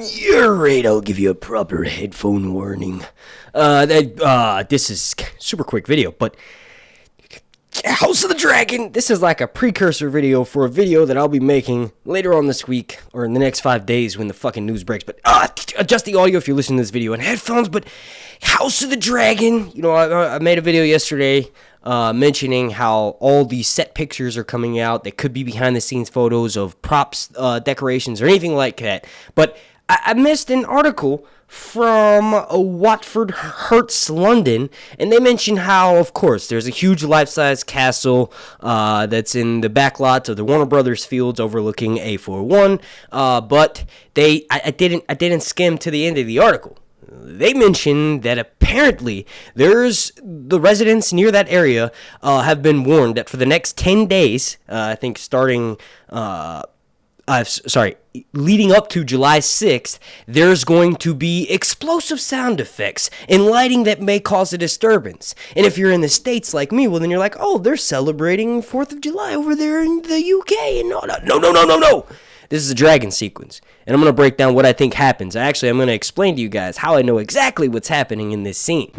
You're right, I'll give you a proper headphone warning. This is super quick video, but House of the Dragon, this is like a precursor video for a video that I'll be making later on this week, or in the next 5 days when the fucking news breaks. But adjust the audio if you're listening to this video in headphones. But House of the Dragon, you know, I made a video yesterday mentioning how all these set pictures are coming out. They could be behind the scenes photos of props, decorations, or anything like that. But I missed an article from Watford Hertz, London, and they mention how, of course, there's a huge life-size castle that's in the backlots of the Warner Brothers fields overlooking A41, but I didn't skim to the end of the article. They mentioned that apparently there's the residents near that area have been warned that for the next 10 days, I think starting leading up to July 6th, there's going to be explosive sound effects and lighting that may cause a disturbance. And if you're in the States like me, well, then you're like, oh, they're celebrating 4th of July over there in the UK. And no. This is a dragon sequence. And I'm going to break down what I think happens. Actually, I'm going to explain to you guys how I know exactly what's happening in this scene.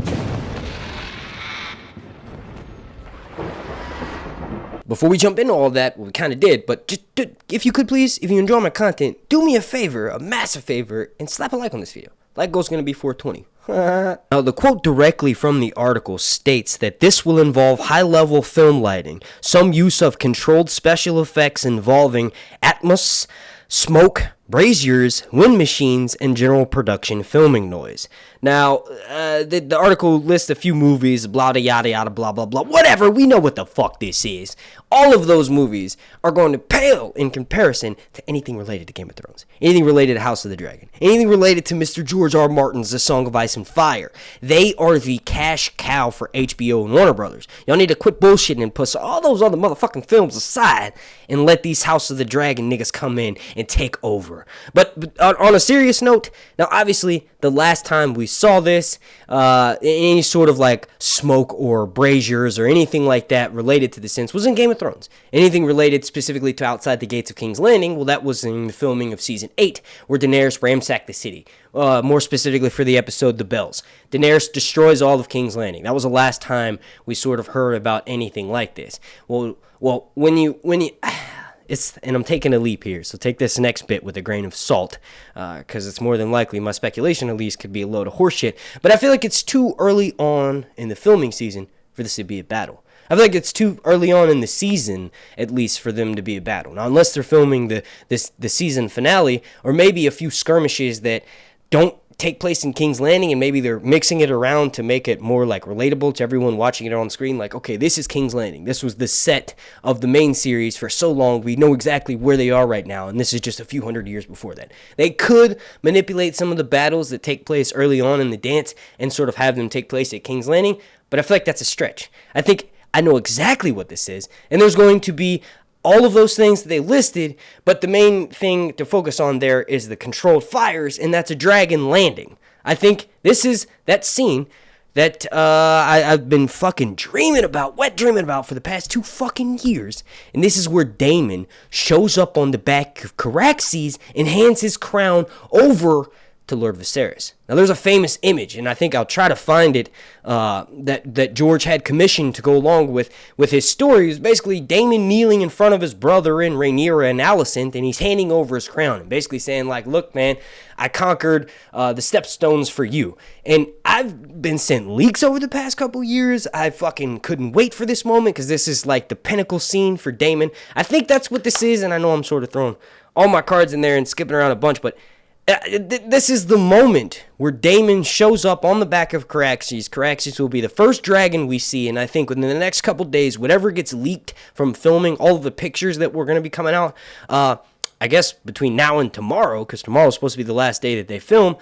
Before we jump into all that, well, we kind of did, but just if you could please, if you enjoy my content, do me a favor, a massive favor, and slap a like on this video. Like goal's going to be 420. Now, the quote directly from the article states that this will involve high-level film lighting, some use of controlled special effects involving atmos, smoke, braziers, wind machines, and general production filming noise. Now, the article lists a few movies, blah, yada, yada, blah, blah, blah, whatever. We know what the fuck this is. All of those movies are going to pale in comparison to anything related to Game of Thrones, anything related to House of the Dragon, anything related to Mr. George R. Martin's The Song of Ice and Fire. They are the cash cow for HBO and Warner Brothers. Y'all need to quit bullshitting and put all those other motherfucking films aside and let these House of the Dragon niggas come in and take over. But on a serious note, now obviously the last time we saw this, any sort of like smoke or braziers or anything like that related to the sense was in Game of Thrones. Anything related specifically to Outside the Gates of King's Landing, well, that was in the filming of Season 8, where Daenerys ransacked the city. More specifically for the episode The Bells. Daenerys destroys all of King's Landing. That was the last time we sort of heard about anything like this. Well, when you and I'm taking a leap here, so take this next bit with a grain of salt, because it's more than likely, my speculation at least, could be a load of horseshit, but I feel like it's too early on in the filming season for this to be a battle. I feel like it's too early on in the season, at least, for them to be a battle. Now, unless they're filming the season finale, or maybe a few skirmishes that don't take place in King's Landing, and maybe they're mixing it around to make it more like relatable to everyone watching it on screen. Like, okay, this is King's Landing. This was the set of the main series for so long. We know exactly where they are right now, and this is just a few hundred years before that. They could manipulate some of the battles that take place early on in the dance and sort of have them take place at King's Landing, but I feel like that's a stretch. I think I know exactly what this is, and there's going to be all of those things that they listed, but the main thing to focus on there is the controlled fires, and that's a dragon landing. I think this is that scene that I've been fucking wet dreaming about for the past 2 fucking years. And this is where Daemon shows up on the back of Caraxes and hands his crown over to Lord Viserys. Now, there's a famous image, and I think I'll try to find it, that George had commissioned to go along with his story. It's basically Daemon kneeling in front of his brother and Rhaenyra and Alicent, and he's handing over his crown and basically saying, like, look, man, I conquered the stepstones for you. And I've been sent leaks over the past couple years. I fucking couldn't wait for this moment because this is like the pinnacle scene for Daemon. I think that's what this is, and I know I'm sort of throwing all my cards in there and skipping around a bunch, but this is the moment where Daemon shows up on the back of Caraxes. Caraxes will be the first dragon we see, and I think within the next couple days, whatever gets leaked from filming, all of the pictures that were going to be coming out, I guess between now and tomorrow, because tomorrow is supposed to be the last day that they film,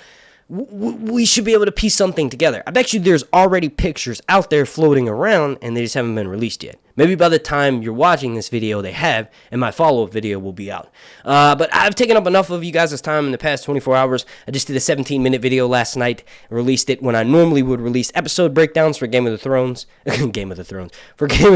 we should be able to piece something together. I bet you there's already pictures out there floating around, and they just haven't been released yet. Maybe by the time you're watching this video, they have, and my follow-up video will be out. But I've taken up enough of you guys' time in the past 24 hours. I just did a 17-minute video last night, released it when I normally would release episode breakdowns for Game of Thrones. For Game of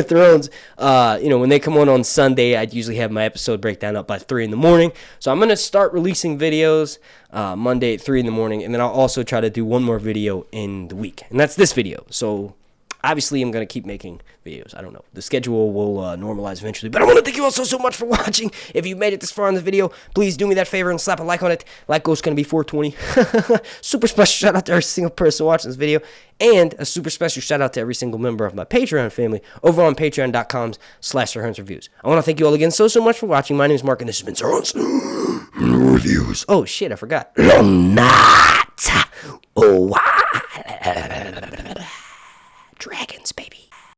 Thrones. When they come on Sunday, I'd usually have my episode breakdown up by 3 in the morning. So I'm going to start releasing videos Monday at 3 in the morning, and then I'll also try to do one more video in the week. And that's this video. So obviously, I'm going to keep making videos. I don't know. The schedule will normalize eventually. But I want to thank you all so much for watching. If you made it this far in the video, please do me that favor and slap a like on it. Like goal's going to be 420. Super special shout out to every single person watching this video. And a super special shout out to every single member of my Patreon family over on patreon.com/SirHunsReviews. I want to thank you all again so much for watching. My name is Mark, and this has been Sir Huns Reviews. Oh, shit, I forgot. Not. Oh,